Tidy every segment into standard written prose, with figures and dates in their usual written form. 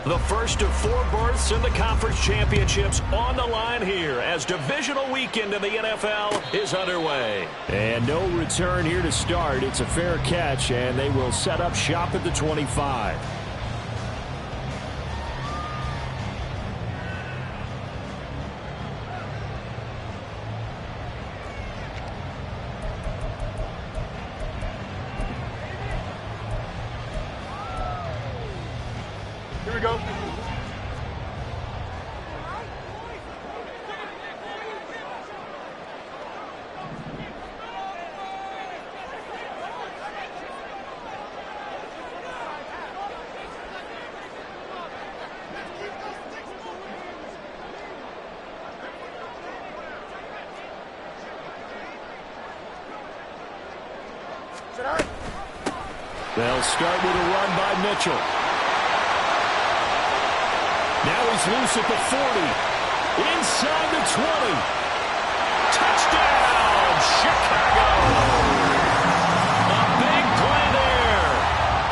The first of 4 berths in the conference championships on the line here as divisional weekend in the NFL is underway. And no return here to start. It's a fair catch, and they will set up shop at the 25. Here we go. They'll start with a run by Mitchell. Now he's loose at the 40. Inside the 20. Touchdown, Chicago! A big play there.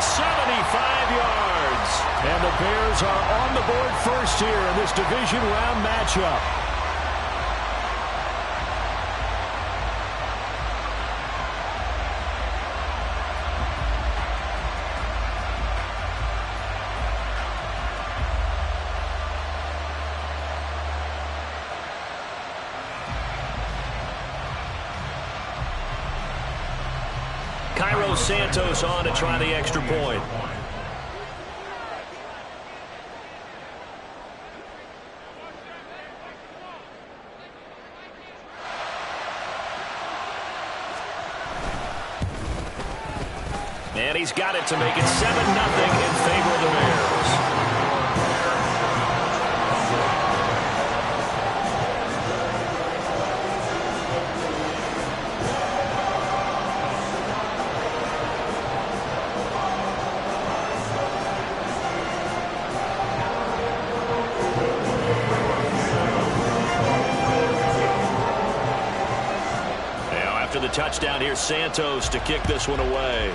75 yards. And the Bears are on the board first here in this division round matchup. Santos on to try the extra point. And he's got it to make it 7-0 in favor of the Bears. The touchdown here, Santos to kick this one away.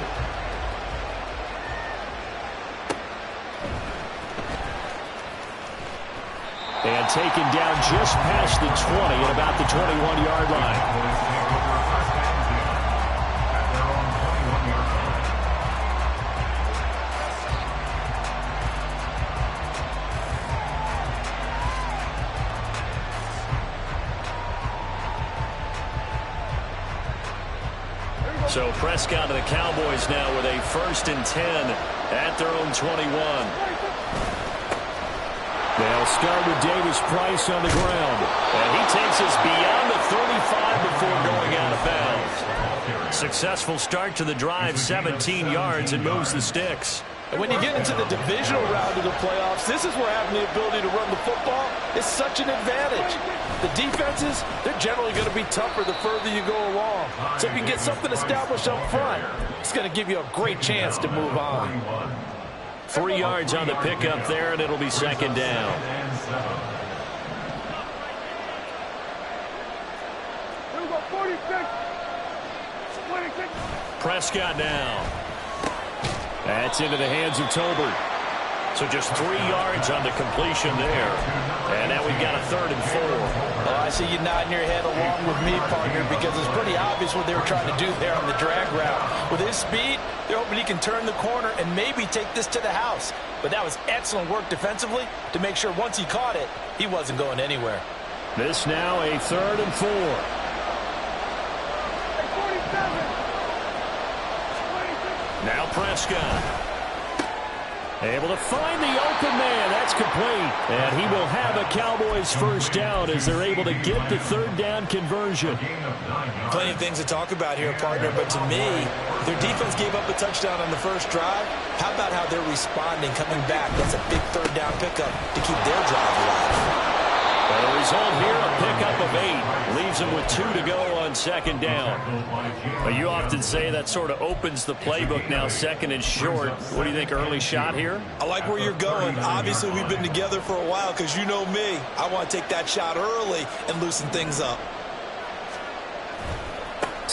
And taken down just past the 20 at about the 21-yard line. So Prescott and the Cowboys now with a 1st and 10 at their own 21. They'll start with Davis Price on the ground. And he takes us beyond the 35 before going out of bounds. Successful start to the drive, 17 yards, and moves the sticks. And when you get into the divisional round of the playoffs, this is where having the ability to run the football is such an advantage. The defenses, they're generally going to be tougher the further you go along. So if you can get something established up front, it's going to give you a great chance to move on. 3 yards on the pickup there, and it'll be 2nd down. Prescott now. That's into the hands of Tolbert. So just 3 yards on the completion there. And now we've got a 3rd and 4. Oh, I see you nodding your head along with me, partner, because it's pretty obvious what they were trying to do there on the drag route. With his speed, they're hoping he can turn the corner and maybe take this to the house. But that was excellent work defensively to make sure once he caught it, he wasn't going anywhere. This now a 3rd and 4. Now Prescott. Able to find the open man. That's complete. And he will have a Cowboys 1st down as they're able to get the 3rd down conversion. Plenty of things to talk about here, partner, but to me, their defense gave up a touchdown on the first drive. How about how they're responding, coming back? That's a big 3rd down pickup to keep their drive alive. Well, the result here, a pickup of 8. Leaves them with 2 to go on 2nd down. But you often say that sort of opens the playbook now, 2nd and short. What do you think, early shot here? I like where you're going. Obviously, we've been together for a while because you know me. I want to take that shot early and loosen things up.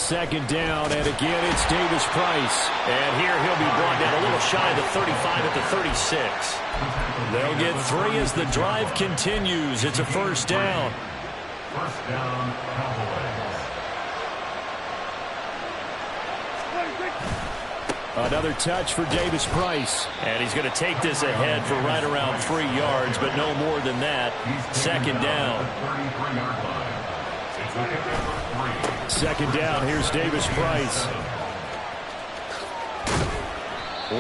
second down, and again it's Davis Price. And here he'll be brought down a little shy of the 35 at the 36. They'll get 3 as the drive continues. It's a first down. First down, Cowboys. Another touch for Davis Price. And he's going to take this ahead for right around 3 yards, but no more than that. Second down. Second down, here's Davis Price.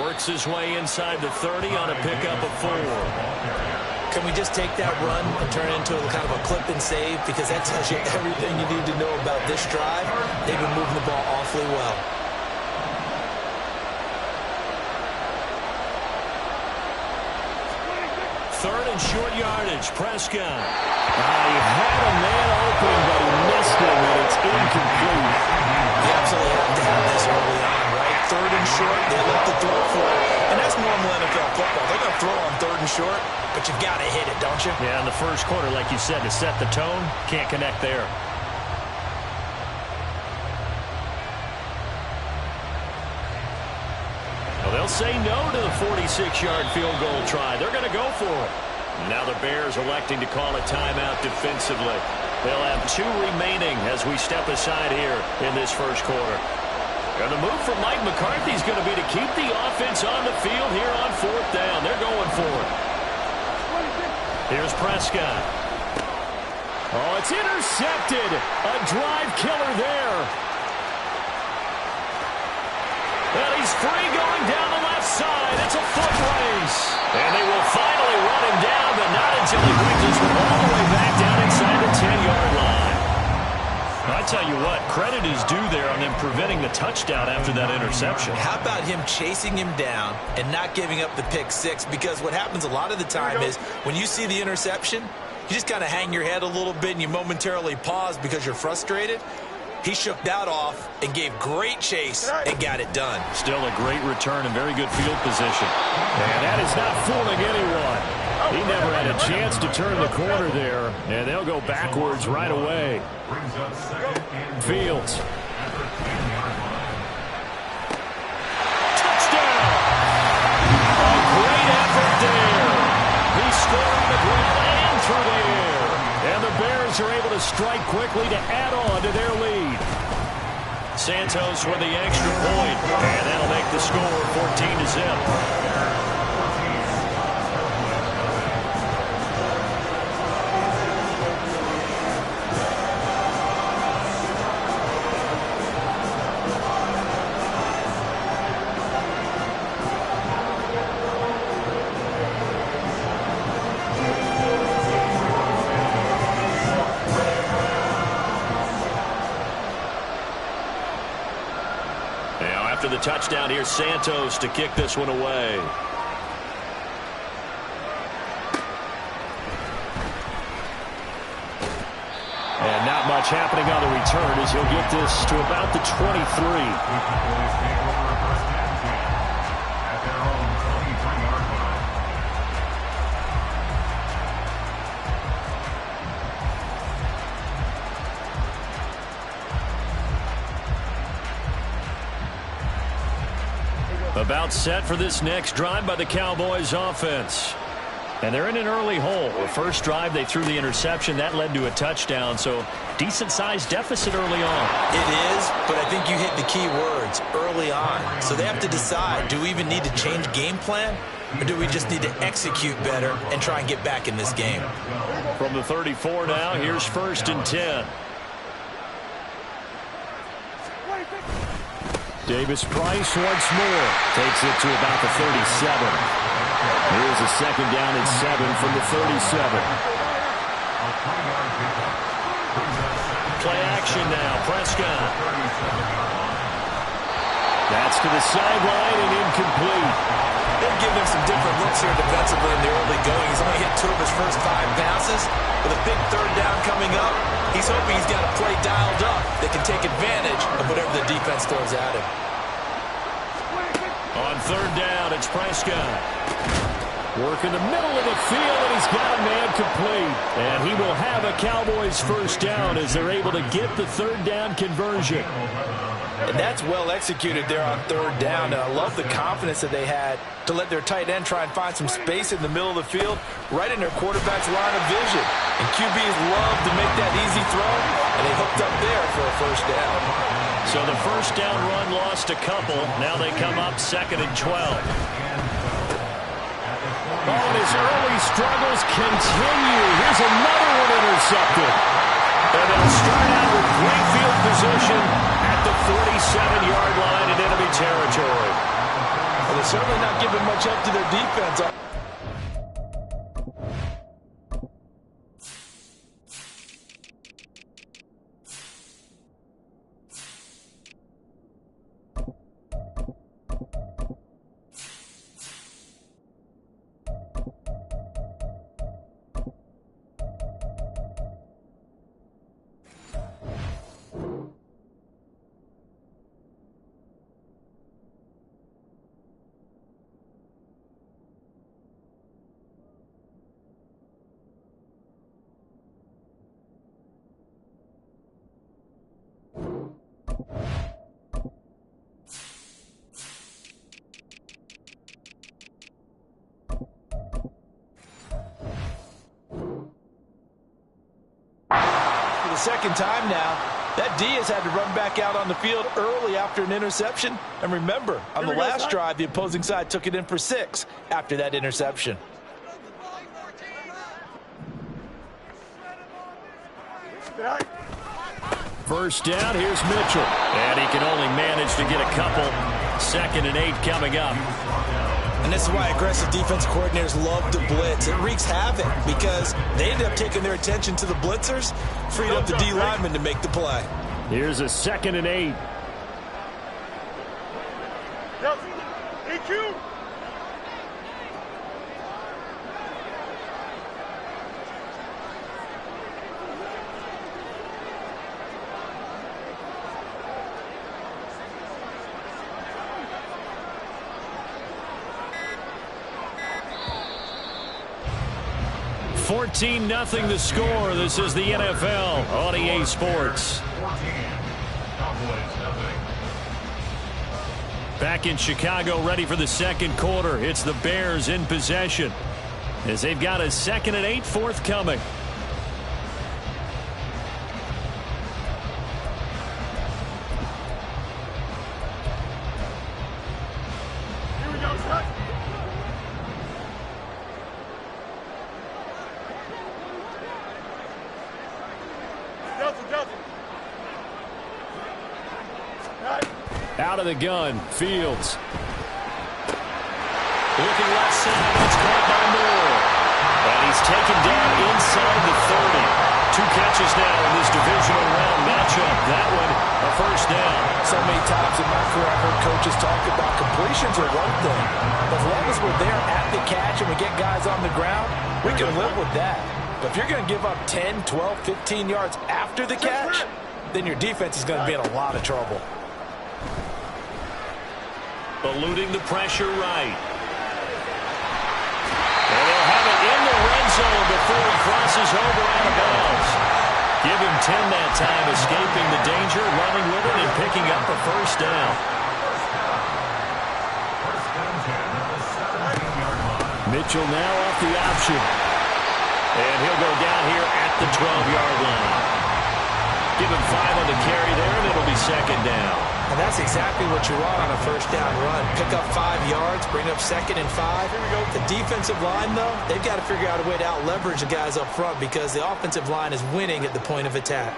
Works his way inside the 30 on a pickup of 4. Can we just take that run and turn it into a kind of a clip and save? Because that tells you everything you need to know about this drive. They've been moving the ball awfully well. Third and short yardage, Prescott. He had a man open, but he missed him, and it's incomplete. You absolutely have to have this early on, right? Third and short, they left the throw for it. And that's normal NFL football. They're going to throw on third and short, but you've got to hit it, don't you? Yeah, in the first quarter, like you said, to set the tone, can't connect there. Well, they'll say no to the 46-yard field goal try. They're going to go for it. Now the Bears electing to call a timeout defensively. They'll have 2 remaining as we step aside here in this first quarter. And the move from Mike McCarthy is going to be to keep the offense on the field here on 4th down. They're going for it. Here's Prescott. Oh, it's intercepted. A drive killer there. And he's free going down the left side. It's a foot race. And they will finally run him down, but not until he brings his one all the way back down inside the 10-yard line. I tell you what, credit is due there on them preventing the touchdown after that interception. How about him chasing him down and not giving up the pick 6? Because what happens a lot of the time is when you see the interception, you just kind of hang your head a little bit and you momentarily pause because you're frustrated. He shook that off and gave great chase and got it done. Still a great return and very good field position. And that is not fooling anyone. He never had a chance to turn the corner there, and they'll go backwards right away. Fields. Touchdown! A great effort there. He scored on the ground and through the air. And the Bears are able to strike quickly to add on to their lead. Santos with the extra point, and that'll make the score 14-0. After the touchdown, here's Santos to kick this one away. And not much happening on the return as he'll get this to about the 23. About set for this next drive by the Cowboys offense. And they're in an early hole. The first drive, they threw the interception. That led to a touchdown, so decent-sized deficit early on. It is, but I think you hit the key words, early on. So they have to decide, do we even need to change game plan, or do we just need to execute better and try and get back in this game? From the 34 now, here's 1st and 10. Davis Price once more takes it to about the 37. Here's a second down and 7 from the 37. Play action now, Prescott. That's to the sideline and incomplete. They've given him some different looks here defensively in the early going. He's only hit 2 of his first 5 passes. With a big 3rd down coming up, he's hoping he's got a play dialed up that can take advantage of whatever the defense throws at him. On 3rd down, it's Prescott. Work in the middle of the field, and he's got a man complete. And he will have a Cowboys first down as they're able to get the third down conversion. And that's well executed there on third down. And I love the confidence that they had to let their tight end try and find some space in the middle of the field, right in their quarterback's line of vision. And QBs love to make that easy throw, and they hooked up there for a first down. So the first down run lost a couple. Now they come up 2nd and 12. And his early struggles continue. Here's another one intercepted. And they'll start out with great field position at the 47-yard line in enemy territory. Well, they're certainly not giving much help to their defense. Second time now, that D has had to run back out on the field early after an interception. And remember, on the last drive, the opposing side took it in for 6 after that interception. First down, here's Mitchell. And he can only manage to get a couple. 2nd and 8 coming up. And this is why aggressive defense coordinators love to blitz. It wreaks havoc because they end up taking their attention to the blitzers, freed up the D lineman to make the play. Here's a 2nd and 8. EQ. 14-0 the score. This is the NFL on EA Sports. Back in Chicago, ready for the second quarter. It's the Bears in possession as they've got a 2nd and 8 forthcoming. Out of the gun, Fields. Looking left side, it's caught by Moore. And he's taken down inside the 30. 2 catches now in this divisional round matchup. That one, a first down. So many times in my career, I've heard coaches talk about completions are one thing. But as long as we're there at the catch and we get guys on the ground, we can live with that. But if you're going to give up 10, 12, 15 yards after the catch, then your defense is going to be in a lot of trouble. Eluding the pressure right. And they'll have it in the red zone before he crosses over out of bounds. Give him 10 that time, escaping the danger, running with it, and picking up a first down. Mitchell now off the option. And he'll go down here at the 12-yard line. Give him 5 on the carry there, and it'll be second down. And that's exactly what you want on a first down run. Pick up 5 yards, bring up 2nd and 5. Here we go. The defensive line, though, they've got to figure out a way to out-leverage the guys up front because the offensive line is winning at the point of attack.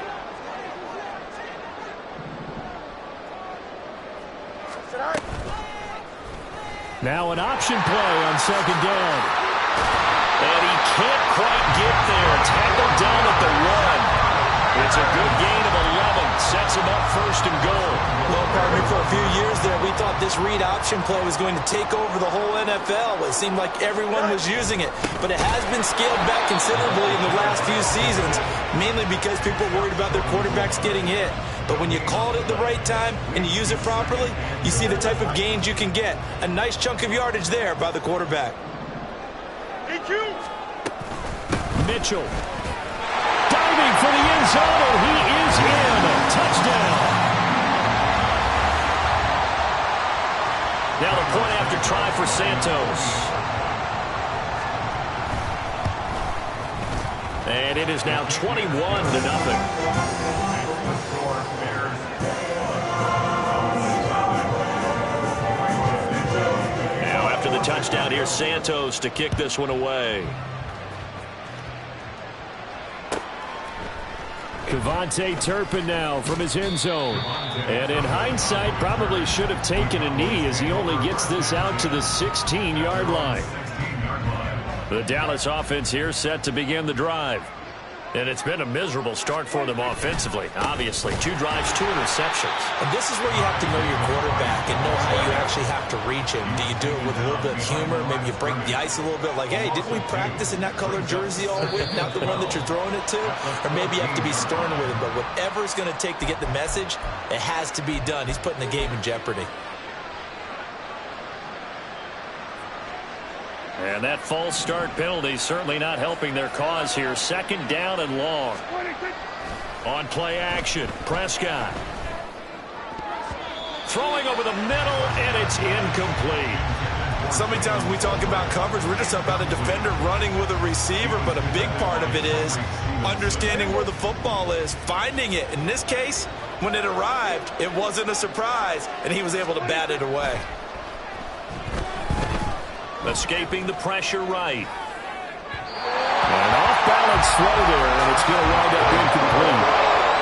Now an option play on second down. And he can't quite get there. Tackled down at the 1. It's a good gain of 11. Sets him up first and goal. Well, partner, for a few years there, we thought this read option play was going to take over the whole NFL. It seemed like everyone was using it. But it has been scaled back considerably in the last few seasons, mainly because people are worried about their quarterbacks getting hit. But when you call it at the right time and you use it properly, you see the type of gains you can get. A nice chunk of yardage there by the quarterback. Mitchell. Diving for the end zone, and he is in. Touchdown. Now the point after try for Santos. And it is now 21-0. Now after the touchdown, here's Santos to kick this one away. Kevontae Turpin now from his end zone. And in hindsight, probably should have taken a knee as he only gets this out to the 16-yard line. The Dallas offense here set to begin the drive. And it's been a miserable start for them offensively. Obviously, 2 drives, 2 interceptions. And this is where you have to know your quarterback and know how you actually have to reach him. Do you do it with a little bit of humor? Maybe you break the ice a little bit like, hey, didn't we practice in that colored jersey all week, not the one that you're throwing it to? Or maybe you have to be stern with him. But whatever it's going to take to get the message, it has to be done. He's putting the game in jeopardy. And that false start penalty certainly not helping their cause here. 2nd down and long. On play action, Prescott. Throwing over the middle, and it's incomplete. So many times when we talk about coverage, we're just about a defender running with a receiver, but a big part of it is understanding where the football is, finding it. In this case, when it arrived, it wasn't a surprise, and he was able to bat it away. Escaping the pressure right. An off-balance throw there, and it's going to wind up incomplete.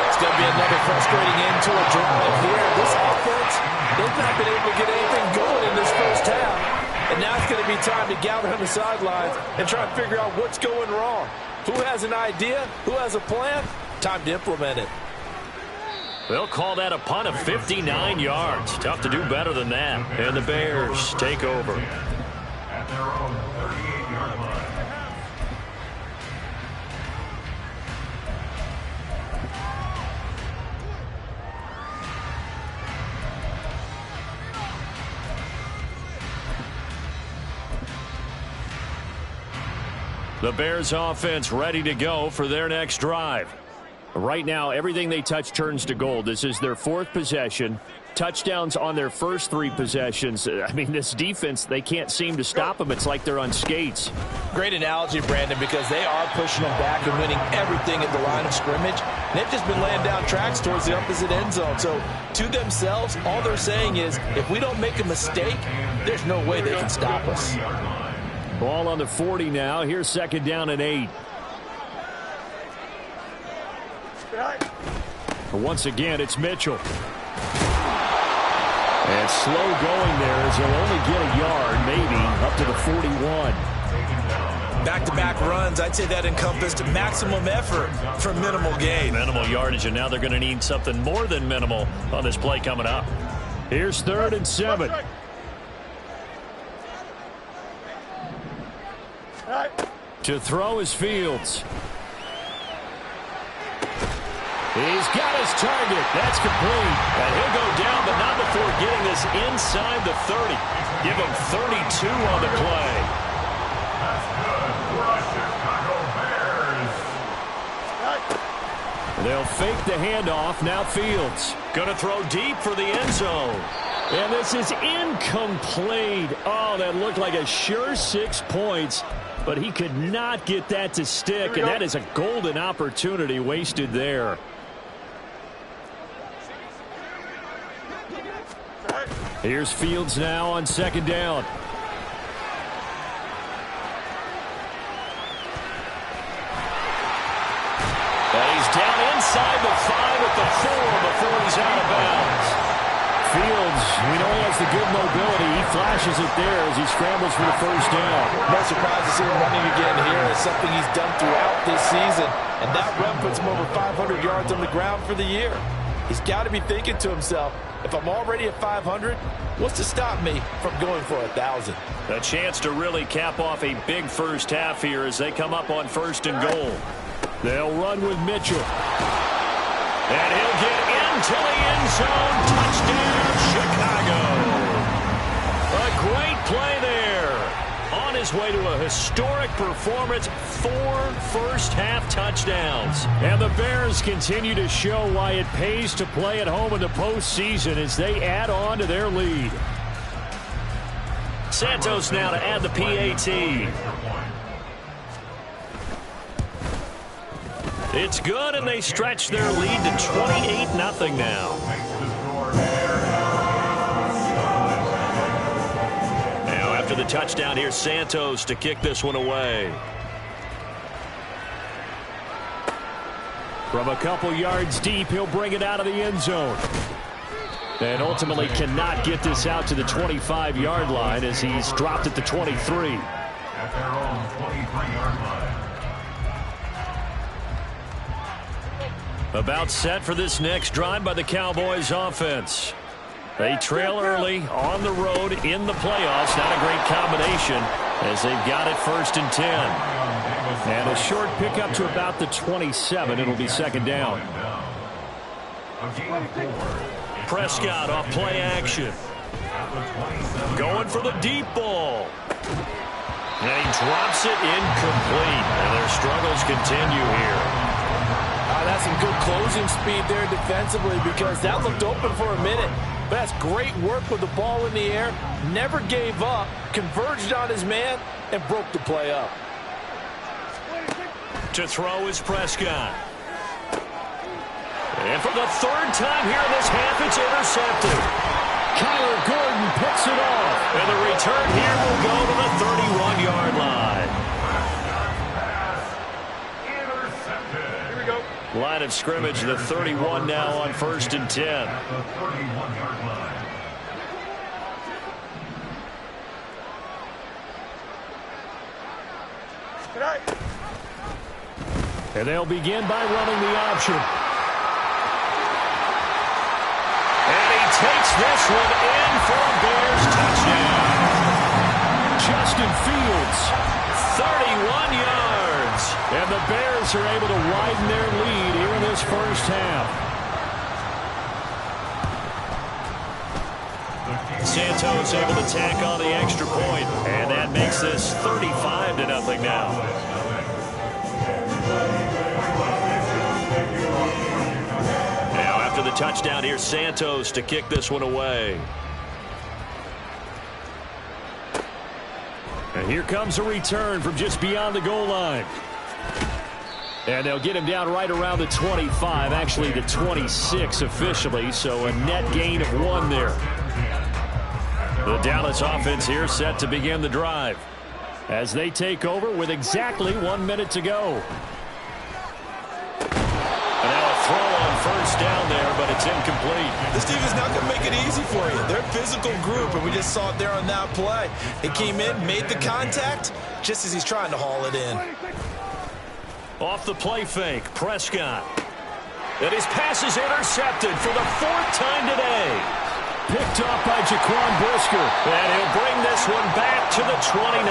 It's going to be another frustrating end to a drive here. This offense, they've not been able to get anything going in this first half. And now it's going to be time to gather on the sidelines and try to figure out what's going wrong. Who has an idea? Who has a plan? Time to implement it. They'll call that a punt of 59 yards. Tough to do better than that. And the Bears take over. At their own 38-yard line. The Bears offense ready to go for their next drive. Right now, everything they touch turns to gold. This is their 4th possession. Touchdowns on their first 3 possessions. I mean, this defense, they can't seem to stop them. It's like they're on skates. Great analogy, Brandon, because they are pushing them back and winning everything at the line of scrimmage. They've just been laying down tracks towards the opposite end zone. So, to themselves, all they're saying is, if we don't make a mistake, there's no way they can stop us. Ball on the 40 now. Here's 2nd down and 8. Once again, it's Mitchell. And slow going there as he'll only get a yard, maybe, up to the 41. Back-to-back runs, I'd say that encompassed maximum effort for minimal gain. Minimal yardage, and now they're going to need something more than minimal on this play coming up. Here's 3rd and 7. To throw is Fields. He's got his target. That's complete. And he'll go down, but not before getting this inside the 30. Give him 32 on the play. That's good for the Chicago Bears. They'll fake the handoff. Now Fields. Going to throw deep for the end zone. And this is incomplete. Oh, that looked like a sure 6 points. But he could not get that to stick. And that is a golden opportunity wasted there. Here's Fields now on 2nd down. And he's down inside the 5 at the 4 before he's out of bounds. Fields, we know he has the good mobility. He flashes it there as he scrambles for the 1st down. No surprise to see him running again here. It's something he's done throughout this season. And that run puts him over 500 yards on the ground for the year. He's got to be thinking to himself, if I'm already at 500, what's to stop me from going for 1,000? A chance to really cap off a big first half here as they come up on 1st and goal. They'll run with Mitchell. And he'll get into the end zone. Touchdown, Chicago. A great play there. On his way to a historic performance, 4 first-half touchdowns. And the Bears continue to show why it pays to play at home in the postseason as they add on to their lead. Santos now to add the PAT. It's good, and they stretch their lead to 28-0 now. Now after the touchdown, here's Santos to kick this one away. From a couple yards deep, he'll bring it out of the end zone. And ultimately cannot get this out to the 25-yard line as he's dropped at the 23. At their own 23-yard line. About set for this next drive by the Cowboys offense. They trail early on the road in the playoffs. Not a great combination as they've got it 1st and 10. And a short pickup to about the 27. It'll be 2nd down. Prescott off play action. Going for the deep ball. And he drops it incomplete. And their struggles continue here. That's some good closing speed there defensively because that looked open for a minute. But that's great work with the ball in the air. Never gave up, converged on his man, and broke the play up. To throw is Prescott. And for the 3rd time here in this half, it's intercepted. Kyler Gordon picks it off. And the return here will go to the 31-yard line. Line of scrimmage, the 31 now on 1st and 10. At the 31-yard line. And they'll begin by running the option. And he takes this one in for a Bears touchdown. Justin Fields. 31 yards. And the Bears are able to widen their lead here in this 1st half. Santos able to tack on the extra point, and that makes this 35-0 now. Now after the touchdown, here's Santos to kick this one away. And here comes a return from just beyond the goal line. And they'll get him down right around the 25, actually the 26 officially, so a net gain of 1 there. The Dallas offense here set to begin the drive as they take over with exactly 1 minute to go. And now a throw on 1st down there, but it's incomplete. This team is not going to make it easy for you. They're a physical group, and we just saw it there on that play. They came in, made the contact, just as he's trying to haul it in. Off the play fake, Prescott. And his pass is intercepted for the 4th time today. Picked off by Jaquan Brisker. And he'll bring this one back to the 29.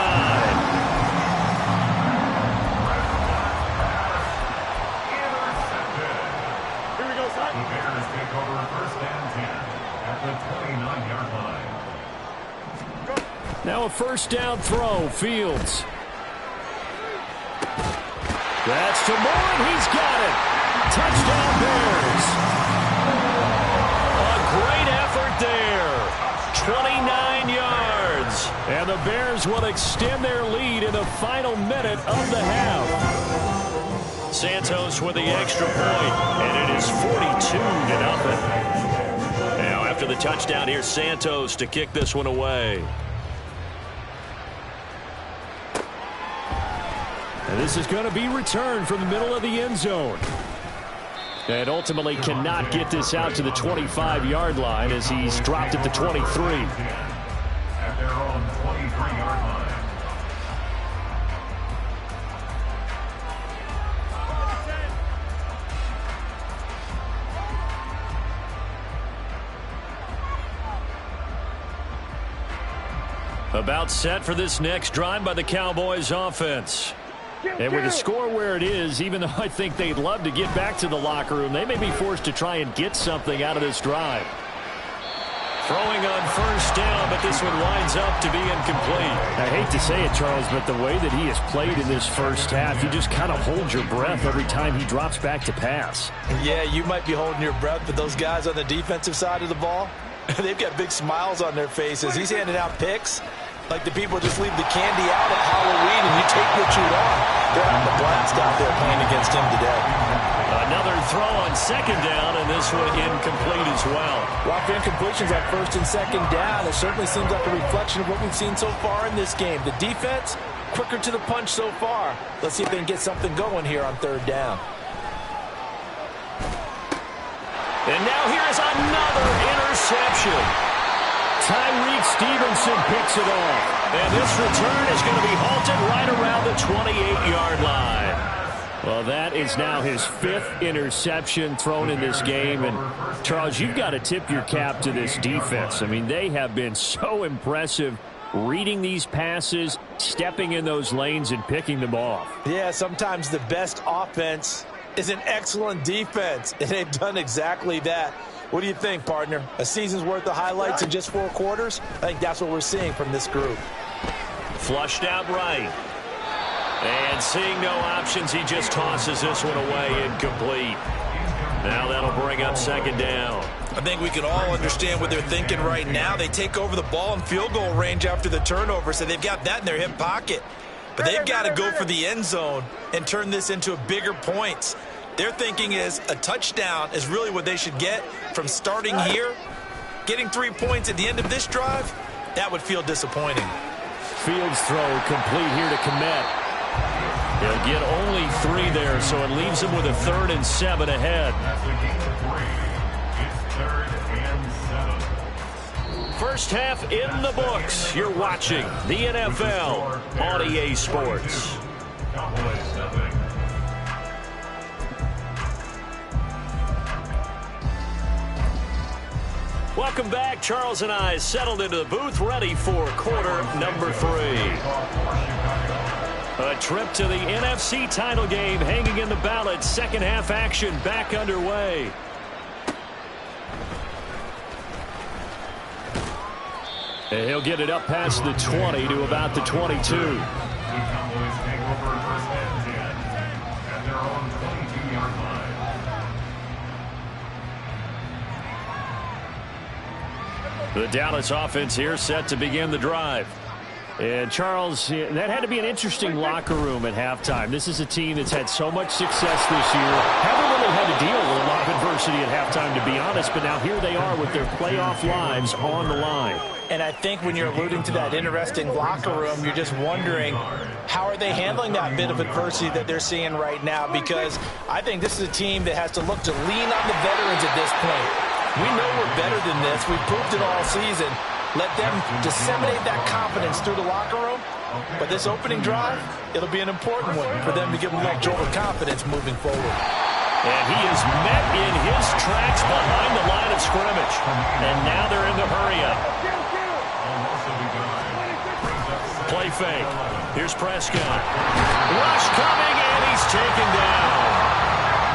Here we go, son. The Bears take over 1st and 10 at the 29-yard line. Now a 1st down throw, Fields. That's to Moore, and he's got it. Touchdown, Bears. A great effort there. 29 yards. And the Bears will extend their lead in the final minute of the half. Santos with the extra point, and it is 42-0. Now after the touchdown, here's Santos to kick this one away. And this is going to be returned from the middle of the end zone. And ultimately cannot get this out to the 25-yard line as he's dropped at the 23. At their own 23-yard line. About set for this next drive by the Cowboys offense. And with the score where it is, even though I think they'd love to get back to the locker room, they may be forced to try and get something out of this drive. Throwing on first down, but this one winds up to be incomplete. I hate to say it, Charles, but the way that he has played in this first half, you just kind of hold your breath every time he drops back to pass. Yeah, you might be holding your breath, but those guys on the defensive side of the ball, they've got big smiles on their faces. He's handing out picks like the people just leave the candy out at Halloween and you take what you want. They're having a blast out there playing against him today. Another throw on second down, and this one incomplete as well. Rough incompletions on first and second down. It certainly seems like a reflection of what we've seen so far in this game. The defense, quicker to the punch so far. Let's see if they can get something going here on third down. And now here is another interception. Tyreek Stevenson picks it off. And this return is going to be halted right around the 28-yard line. Well, that is now his 5th interception thrown in this game. And, Charles, you've got to tip your cap to this defense. I mean, they have been so impressive reading these passes, stepping in those lanes, and picking them off. Yeah, sometimes the best offense is an excellent defense, and they've done exactly that. What do you think, partner? A season's worth of highlights in just 4 quarters? I think that's what we're seeing from this group. Flushed out right. And seeing no options, he just tosses this one away, incomplete. Now that'll bring up second down. I think we can all understand what they're thinking right now. They take over the ball in field goal range after the turnover, so they've got that in their hip pocket. But they've got to go for the end zone and turn this into bigger points. Their thinking is a touchdown is really what they should get from starting here. Getting 3 points at the end of this drive, that would feel disappointing. Fields throw complete here to Kmet. He'll get only 3 there, so it leaves him with a 3rd and 7 ahead. First half in the books. You're watching the NFL on EA Sports. Welcome back. Charles and I settled into the booth, ready for quarter number 3. A trip to the NFC title game hanging in the balance. Second half action back underway. And he'll get it up past the 20 to about the 22. The Dallas offense here set to begin the drive. And, Charles, that had to be an interesting locker room at halftime. This is a team that's had so much success this year. Haven't really had to deal with a lot of adversity at halftime, to be honest, but now here they are with their playoff lives on the line. And I think when you're alluding to that interesting locker room, you're just wondering, how are they handling that bit of adversity that they're seeing right now? Because I think this is a team that has to look to lean on the veterans at this point. We know we're better than this. We've proved it all season. Let them disseminate that confidence through the locker room. But this opening drive, it'll be an important one for them to give them a little jolt of confidence moving forward. And he is met in his tracks behind the line of scrimmage. And now they're in the hurry-up. Play fake. Here's Prescott. Rush coming, and he's taken down.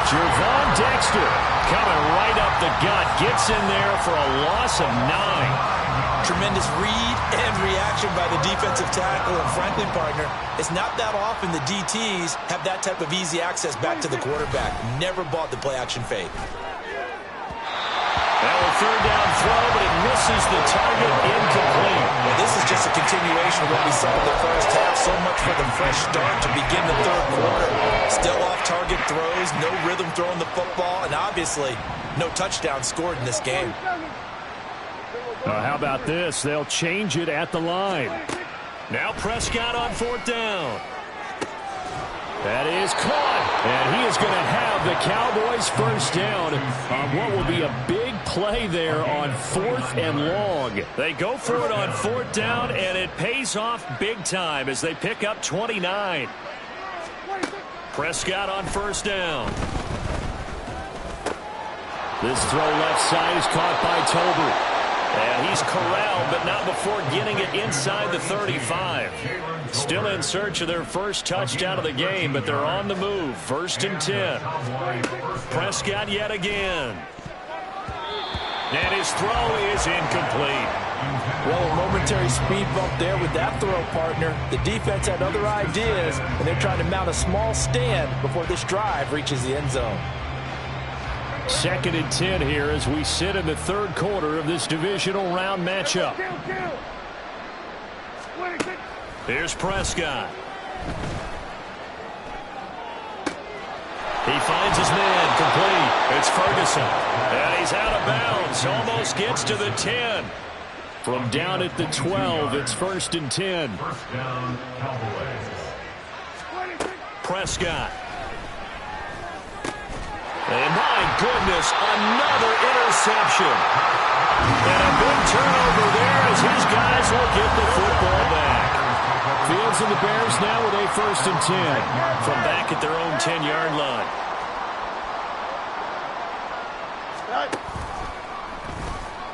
Javon Dexter coming right up the gut. Gets in there for a loss of 9. Tremendous read and reaction by the defensive tackle. And frankly, partner, it's not that often the DTs have that type of easy access back to the quarterback. Never bought the play-action fake. Now a third down throw, but it misses the target, incomplete. Well, this is just a continuation of what we saw in the first half. So much for the fresh start to begin the third quarter. Still off-target throws, no rhythm throwing the football, and obviously no touchdown scored in this game. How about this? They'll change it at the line. Now Prescott on 4th down. That is caught. And he is going to have the Cowboys first down on what will be a big play there on 4th and long. They go for it on 4th down, and it pays off big time as they pick up 29. Prescott on 1st down. This throw left side is caught by Tolbert. And he's corralled, but not before getting it inside the 35. Still in search of their first touchdown of the game, but they're on the move. 1st and 10. Prescott yet again. And his throw is incomplete. Well, a momentary speed bump there with that throw, partner. The defense had other ideas, and they're trying to mount a small stand before this drive reaches the end zone. 2nd and 10 here as we sit in the 3rd quarter of this divisional round matchup. Here's Prescott. He finds his man complete. It's Ferguson. And he's out of bounds. Almost gets to the 10. From down at the 12, it's 1st and 10. First down, Cowboys. Prescott. And my goodness, another interception. And a big turnover there as his guys will get the football back. Fields and the Bears now with a 1st and 10 from back at their own 10-yard line.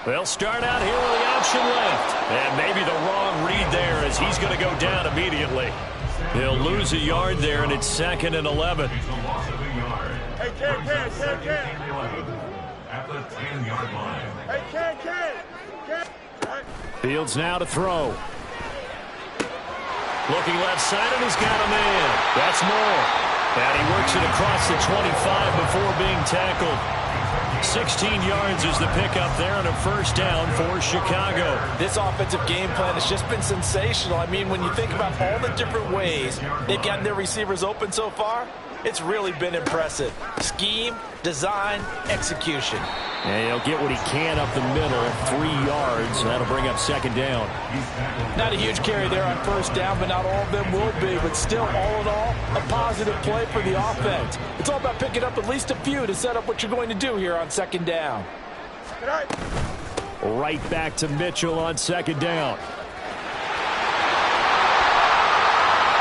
They'll start out here with the option left. And maybe the wrong read there as he's going to go down immediately. He'll lose a yard there, and it's 2nd and 11. It's a loss of a yard. Hey, Ken. At the 10-yard line. Hey, Ken. Fields now to throw. Looking left side, and he's got a man. That's Moore. And he works it across the 25 before being tackled. 16 yards is the pickup there and a 1st down for Chicago. This offensive game plan has just been sensational. I mean, when you think about all the different ways they've gotten their receivers open so far, it's really been impressive. Scheme, design, execution. And he'll get what he can up the middle, 3 yards. That'll bring up 2nd down. Not a huge carry there on 1st down, but not all of them will be. But still, all in all, a positive play for the offense. It's all about picking up at least a few to set up what you're going to do here on 2nd down. Right back to Mitchell on 2nd down.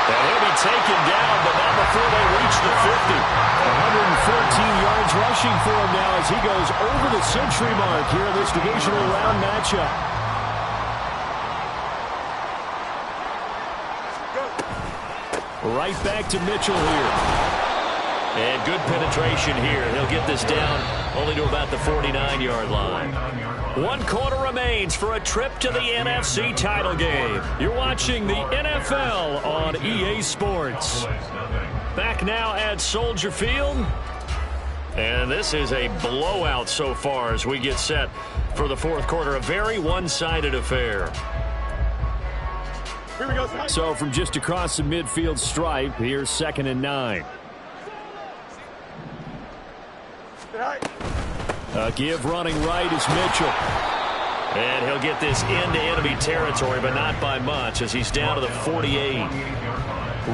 And he'll be taken down, but not before they reach the 50. 114 yards rushing for him now as he goes over the century mark here in this divisional round matchup. Right back to Mitchell here. And good penetration here. He'll get this down only to about the 49-yard line. 1 quarter remains for a trip to the NFC title game. You're watching the NFL on EA Sports. Back now at Soldier Field. And this is a blowout so far as we get set for the 4th quarter. A very one-sided affair. Here we go. So from just across the midfield stripe, here's 2nd and 9. A give running right is Mitchell. And he'll get this into enemy territory, but not by much as he's down to the 48.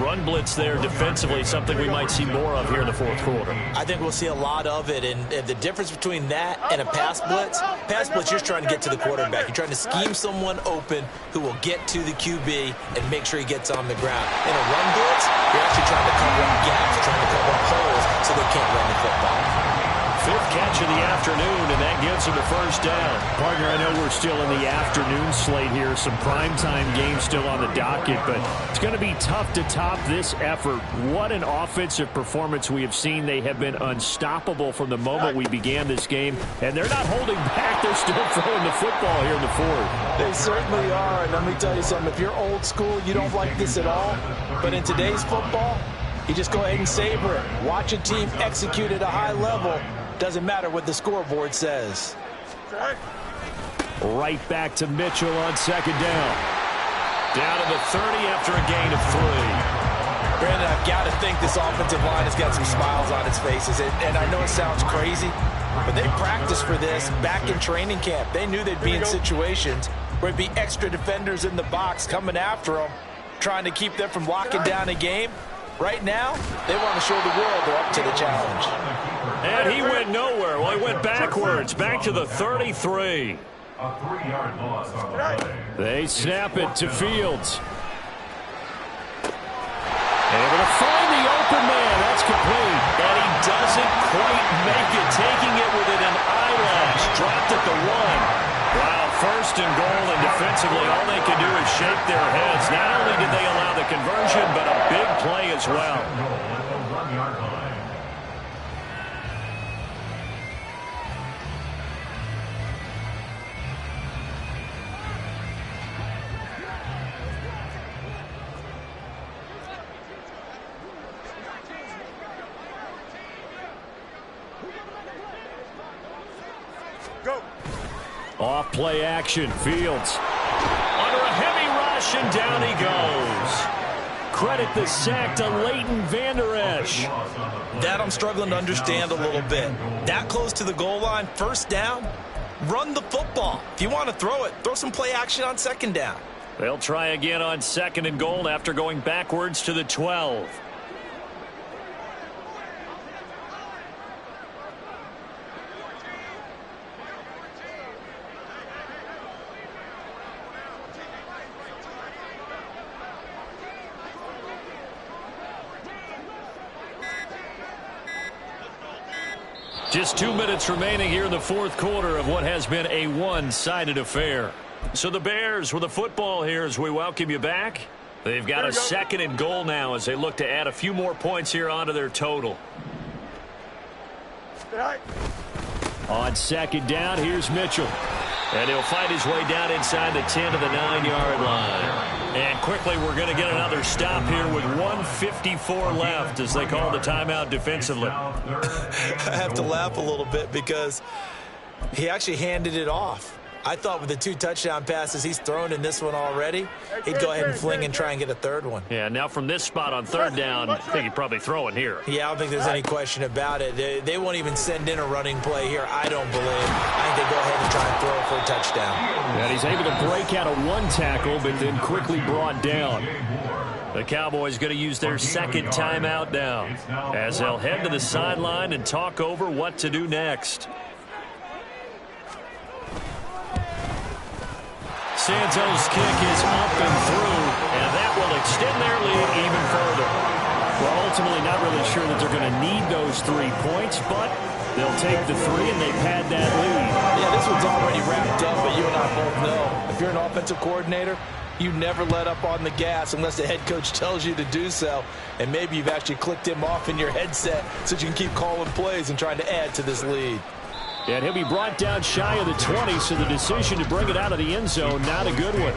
Run blitz there defensively, something we might see more of here in the 4th quarter. I think we'll see a lot of it, and the difference between that and a pass blitz, you're just trying to get to the quarterback. You're trying to scheme someone open who will get to the QB and make sure he gets on the ground. In a run blitz, you're actually trying to cover up gaps, trying to cover up holes so they can't run the football. 5th catch of the afternoon, and that gives him a 1st down. Partner, I know we're still in the afternoon slate here. Some primetime games still on the docket, but it's going to be tough to top this effort. What an offensive performance we have seen. They have been unstoppable from the moment we began this game, and they're not holding back. They're still throwing the football here in the 4th. They certainly are, and let me tell you something. If you're old school, you don't like this at all, but in today's football, you just go ahead and savor it. Watch a team execute at a high level. Doesn't matter what the scoreboard says. Right back to Mitchell on 2nd down. Down to the 30 after a gain of 3. Brandon, I've got to think this offensive line has got some smiles on its faces. And I know it sounds crazy, but they practiced for this back in training camp. They knew they'd be in situations where it'd be extra defenders in the box coming after them, trying to keep them from locking down a game. Right now, they want to show the world they're up to the challenge. And he went nowhere. Well, he went backwards, back to the 33. A 3-yard loss on the play. They snap it to Fields. Able to find the open man. That's complete. And he doesn't quite make it, taking it within an eyelash. Dropped at the 1. Wow, 1st and goal, and defensively all they can do is shake their heads. Not only did they allow the conversion, but a big play as well. Off play action. Fields under a heavy rush, and down he goes. Credit the sack to Leighton Vander Esch. That I'm struggling to understand a little bit. That close to the goal line, first down, run the football. If you want to throw it, throw some play action on second down. They'll try again on 2nd and goal after going backwards to the 12. Just 2 minutes remaining here in the fourth quarter of what has been a one-sided affair. So the Bears with the football here as we welcome you back. They've got a 2nd and goal now as they look to add a few more points here onto their total. On 2nd down, here's Mitchell. And he'll fight his way down inside the 10 to the 9-yard line. And quickly we're going to get another stop here with 1:54 left as they call the timeout defensively. I have to laugh a little bit because he actually handed it off. I thought with the 2 touchdown passes he's thrown in this one already, he'd go ahead and fling and try and get a third one. Yeah, now from this spot on 3rd down, I think he'd probably throw it here. Yeah, I don't think there's any question about it. They won't even send in a running play here, I don't believe. I think they go ahead and try and throw it for a touchdown. And he's able to break out of 1 tackle, but then quickly brought down. The Cowboys going to use their 2nd timeout now as they'll head to the sideline and talk over what to do next. Santos' kick is up and through, and that will extend their lead even further. Well, ultimately not really sure that they're going to need those 3 points, but they'll take the 3 and they pad that lead. Yeah, this one's already wrapped up, but you and I both know if you're an offensive coordinator, you never let up on the gas unless the head coach tells you to do so. And maybe you've actually clicked him off in your headset so you can keep calling plays and trying to add to this lead. And he'll be brought down shy of the 20, so the decision to bring it out of the end zone, not a good one.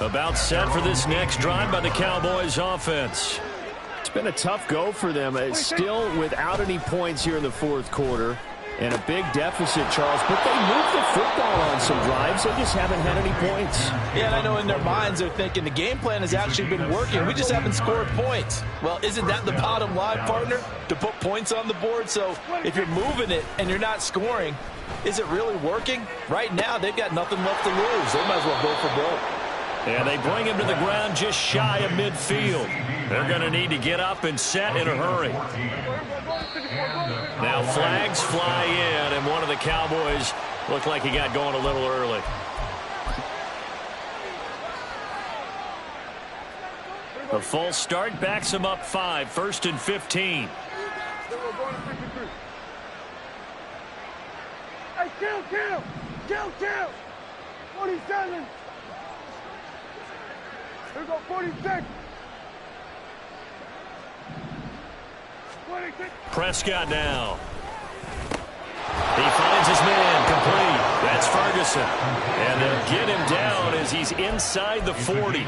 About set for this next drive by the Cowboys offense. It's been a tough go for them. Still without any points here in the fourth quarter. And a big deficit, Charles. But they moved the football on some drives. They just haven't had any points. Yeah, and I know in their minds they're thinking the game plan has actually been working. We just haven't scored points. Well, isn't that the bottom line, partner? To put points on the board? So if you're moving it and you're not scoring, is it really working? Right now, they've got nothing left to lose. They might as well go for broke. And they bring him to the ground just shy of midfield. They're going to need to get up and set in a hurry. Now flags fly in, and one of the Cowboys looked like he got going a little early. A false start backs him up 5, 1st and 15. Hey, kill! 47. Here we go, 46. 26. Prescott now. He finds his man complete. That's Ferguson. And they'll get him down as he's inside the 40.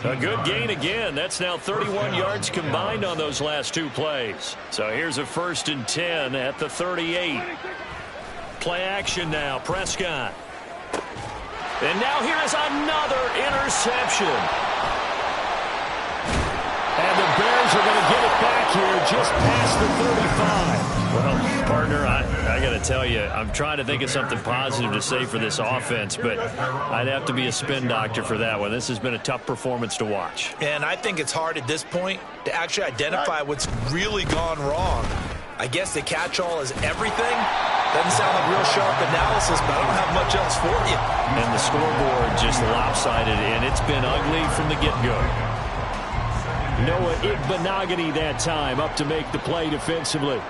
A good gain again. That's now 31 yards combined on those last 2 plays. So here's a 1st and 10 at the 38. Play action now. Prescott. And now here is another interception. And the Bears are going to get it back here just past the 35. Well, partner, I got to tell you, I'm trying to think of something positive to say for this offense, but I'd have to be a spin doctor for that one. This has been a tough performance to watch. And I think it's hard at this point to actually identify what's really gone wrong. I guess the catch-all is everything. Doesn't sound like real sharp analysis, but I don't have much else for you. And the scoreboard just lopsided, and it's been ugly from the get-go. Noah Igbenogany that time up to make the play defensively.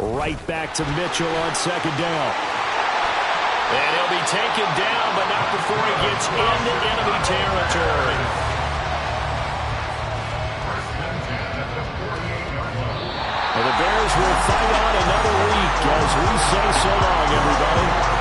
Right back to Mitchell on 2nd down. And he'll be taken down, but not before he gets into enemy territory. And the Bears will fight on another week as we say so long, everybody.